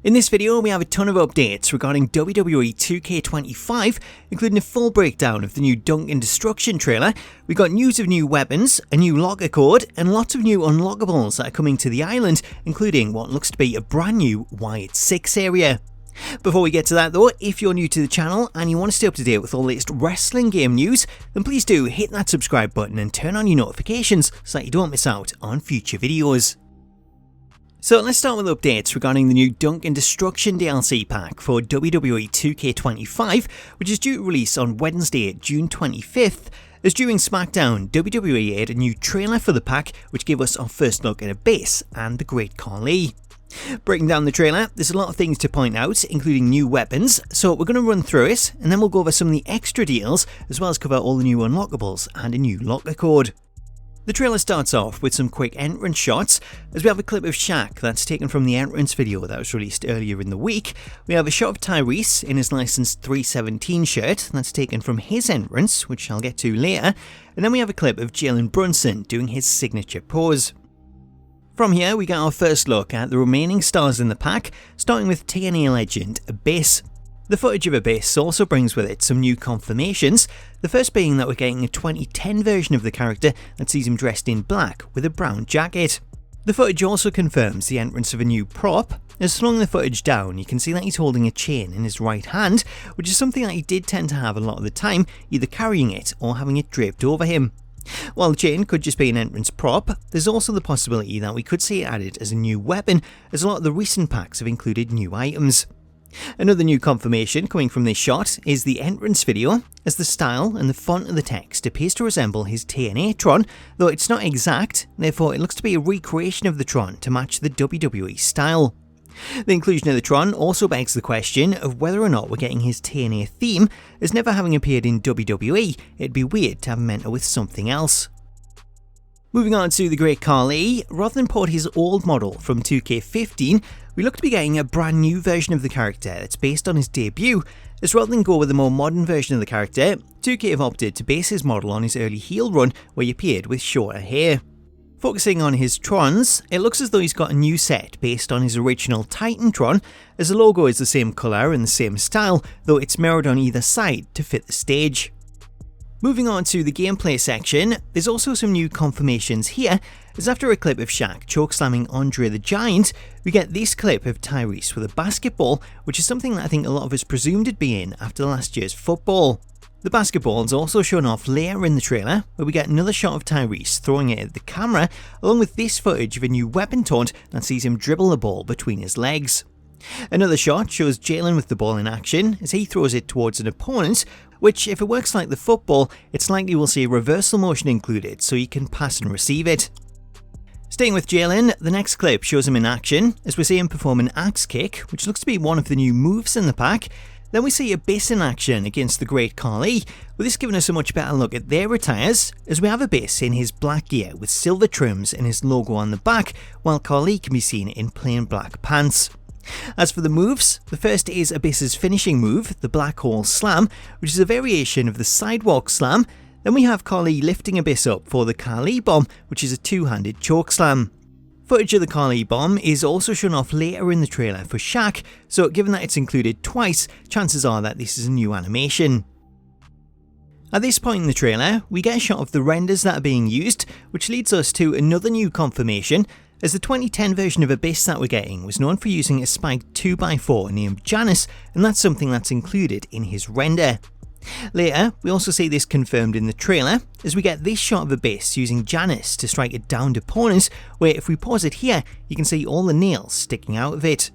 In this video, we have a ton of updates regarding WWE 2K25, including a full breakdown of the new Dunk and Destruction trailer. We got news of new weapons, a new locker code, and lots of new unlockables that are coming to the island, including what looks to be a brand new Wyatt Sicks area. Before we get to that though, if you're new to the channel and you want to stay up to date with all the latest wrestling game news, then please do hit that subscribe button and turn on your notifications so that you don't miss out on future videos. So let's start with updates regarding the new Dunk and Destruction DLC pack for WWE 2K25, which is due to release on Wednesday, June 25th. As during Smackdown, WWE aired a new trailer for the pack, which gave us our first look at Abyss and the Great Khali. Breaking down the trailer, there's a lot of things to point out, including new weapons, so we're going to run through it, and then we'll go over some of the extra deals, as well as cover all the new unlockables and a new locker code. The trailer starts off with some quick entrance shots, as we have a clip of Shaq that's taken from the entrance video that was released earlier in the week. We have a shot of Tyrese in his licensed 317 shirt that's taken from his entrance, which I'll get to later, and then we have a clip of Jalen Brunson doing his signature pose. From here, we get our first look at the remaining stars in the pack, starting with TNA legend Abyss. The footage of Abyss also brings with it some new confirmations, the first being that we're getting a 2010 version of the character that sees him dressed in black with a brown jacket. The footage also confirms the entrance of a new prop. As slowing the footage down, you can see that he's holding a chain in his right hand, which is something that he did tend to have a lot of the time, either carrying it or having it draped over him. While the chain could just be an entrance prop, there's also the possibility that we could see it added as a new weapon, as a lot of the recent packs have included new items. Another new confirmation coming from this shot is the entrance video, as the style and the font of the text appears to resemble his TNA Tron, though it's not exact, therefore it looks to be a recreation of the Tron to match the WWE style. The inclusion of the Tron also begs the question of whether or not we're getting his TNA theme, as never having appeared in WWE, it'd be weird to have him enter with something else. Moving on to the Great Khali, rather than port his old model from 2K15, we look to be getting a brand new version of the character that's based on his debut, as rather than go with a more modern version of the character, 2K have opted to base his model on his early heel run where he appeared with shorter hair. Focusing on his Trons, it looks as though he's got a new set based on his original Titan Tron, as the logo is the same colour and the same style, though it's mirrored on either side to fit the stage. Moving on to the gameplay section, there's also some new confirmations here, as after a clip of Shaq chokeslamming Andre the Giant, we get this clip of Tyrese with a basketball, which is something that I think a lot of us presumed it'd be in after last year's football. The basketball is also shown off later in the trailer, where we get another shot of Tyrese throwing it at the camera, along with this footage of a new weapon taunt that sees him dribble the ball between his legs. Another shot shows Jalen with the ball in action as he throws it towards an opponent, which, if it works like the football, it's likely we'll see a reversal motion included so he can pass and receive it. Staying with Jalen, the next clip shows him in action as we see him perform an axe kick, which looks to be one of the new moves in the pack. Then we see Abyss in action against the Great Khali, with this giving us a much better look at their attires, as we have Abyss in his black gear with silver trims and his logo on the back, while Khali can be seen in plain black pants. As for the moves, the first is Abyss's finishing move, the Black Hole Slam, which is a variation of the Sidewalk Slam. Then we have Khali lifting Abyss up for the Khali Bomb, which is a two-handed choke slam. Footage of the Khali Bomb is also shown off later in the trailer for Shaq, so given that it's included twice, chances are that this is a new animation. At this point in the trailer, we get a shot of the renders that are being used, which leads us to another new confirmation, as the 2010 version of Abyss that we're getting was known for using a spiked 2x4 named Janice, and that's something that's included in his render. Later, we also see this confirmed in the trailer, as we get this shot of Abyss using Janice to strike a downed opponent, where if we pause it here, you can see all the nails sticking out of it.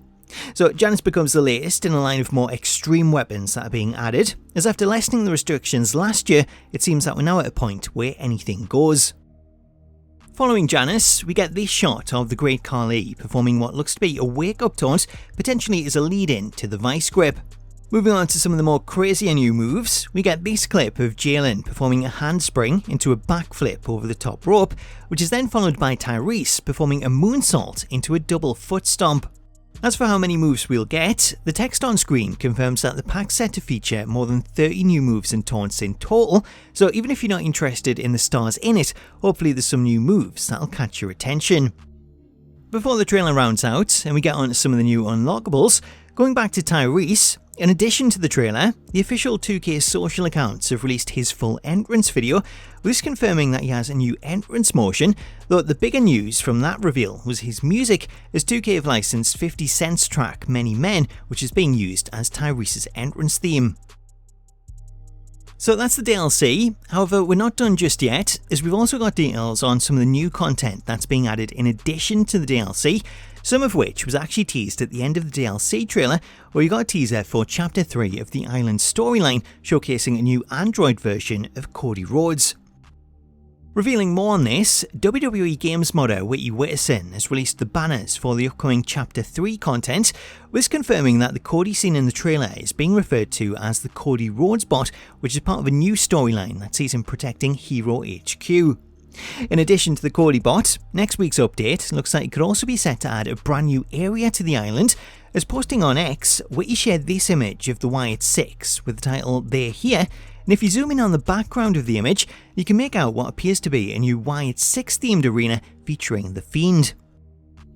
So Janice becomes the latest in a line of more extreme weapons that are being added, as after lessening the restrictions last year, it seems that we're now at a point where anything goes. Following Janice, we get this shot of the Great Khali performing what looks to be a wake-up taunt, potentially as a lead-in to the Vice Grip. Moving on to some of the more crazier new moves, we get this clip of Jalen performing a handspring into a backflip over the top rope, which is then followed by Tyrese performing a moonsault into a double foot stomp. As for how many moves we'll get, the text on screen confirms that the pack's set to feature more than 30 new moves and taunts in total, so even if you're not interested in the stars in it, hopefully there's some new moves that'll catch your attention. Before the trailer rounds out and we get on to some of the new unlockables, going back to Tyrese, in addition to the trailer, the official 2K social accounts have released his full entrance video, with this confirming that he has a new entrance motion, though the bigger news from that reveal was his music, as 2K have licensed 50 Cent's track Many Men, which is being used as Tyrese's entrance theme. So that's the DLC, however we're not done just yet, as we've also got details on some of the new content that's being added in addition to the DLC, some of which was actually teased at the end of the DLC trailer, where you got a teaser for Chapter 3 of the Island storyline, showcasing a new Android version of Cody Rhodes. Revealing more on this, WWE Games modder Whitty Witterson has released the banners for the upcoming Chapter 3 content, with confirming that the Cody seen in the trailer is being referred to as the Cody Rhodes Bot, which is part of a new storyline that sees him protecting Hero HQ. In addition to the Cody bot, next week's update looks like it could also be set to add a brand new area to the island, as posting on X, Whitty shared this image of the Wyatt Sicks with the title "They're Here," and if you zoom in on the background of the image, you can make out what appears to be a new Wyatt Sicks themed arena featuring The Fiend.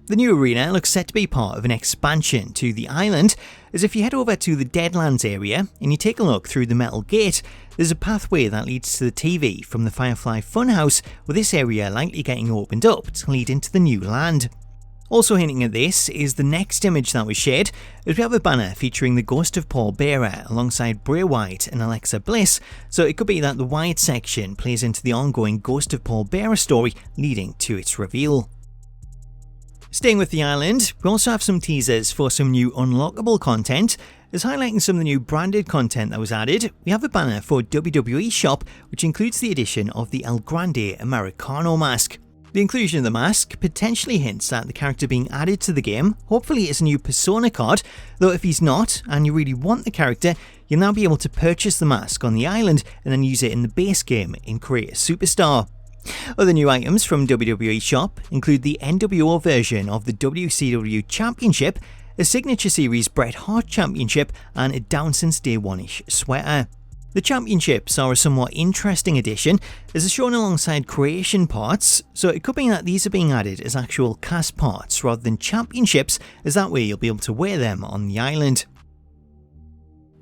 The new arena looks set to be part of an expansion to the island, as if you head over to the Deadlands area and you take a look through the metal gate, there's a pathway that leads to the TV from the Firefly Funhouse, with this area likely getting opened up to lead into the new land. Also hinting at this is the next image that was shared, as we have a banner featuring the ghost of Paul Bearer alongside Bray Wyatt and Alexa Bliss, so it could be that the Wyatt section plays into the ongoing Ghost of Paul Bearer story leading to its reveal. Staying with the island, we also have some teasers for some new unlockable content, as highlighting some of the new branded content that was added, we have a banner for WWE Shop, which includes the addition of the El Grande Americano mask. The inclusion of the mask potentially hints at the character being added to the game, hopefully as a new Persona card, though if he's not, and you really want the character, you'll now be able to purchase the mask on the island and then use it in the base game in Create a Superstar. Other new items from WWE Shop include the NWO version of the WCW Championship, a Signature Series Bret Hart Championship, and a Down Since Day One-ish sweater. The championships are a somewhat interesting addition, as they're shown alongside creation parts, so it could be that these are being added as actual cast parts rather than championships, as that way you'll be able to wear them on the island.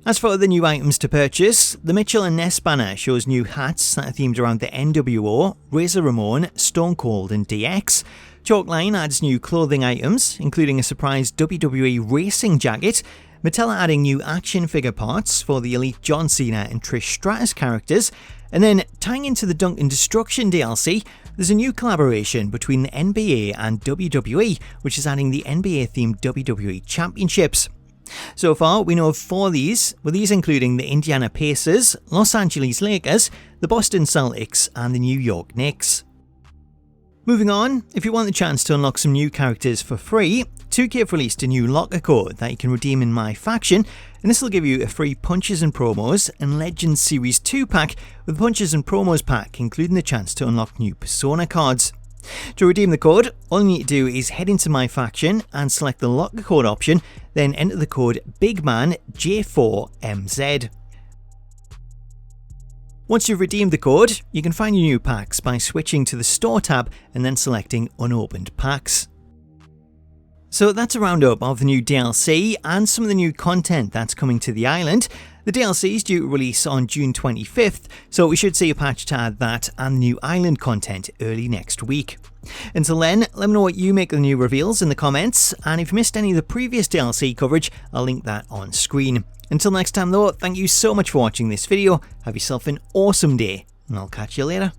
As for other new items to purchase, the Mitchell and Ness banner shows new hats that are themed around the NWO, Razor Ramon, Stone Cold and DX. Chalkline adds new clothing items, including a surprise WWE racing jacket, Mattel adding new action figure parts for the Elite John Cena and Trish Stratus characters, and then tying into the Dunk and Destruction DLC, there's a new collaboration between the NBA and WWE, which is adding the NBA-themed WWE Championships. So far, we know of 4 of these, with these including the Indiana Pacers, Los Angeles Lakers, the Boston Celtics, and the New York Knicks. Moving on, if you want the chance to unlock some new characters for free, 2K have released a new locker code that you can redeem in MyFaction, and this will give you a free Punches and Promos and Legends Series 2 pack, with the Punches and Promos pack including the chance to unlock new Persona cards. To redeem the code, all you need to do is head into MyFaction and select the locker code option, then enter the code BIGMANJ4MZ. Once you've redeemed the code, you can find your new packs by switching to the Store tab and then selecting Unopened Packs. So that's a roundup of the new DLC and some of the new content that's coming to the island. The DLC is due to release on June 25th, so we should see a patch to add that and the new island content early next week. Until then, let me know what you make of the new reveals in the comments, and if you missed any of the previous DLC coverage, I'll link that on screen. Until next time though, thank you so much for watching this video, have yourself an awesome day, and I'll catch you later.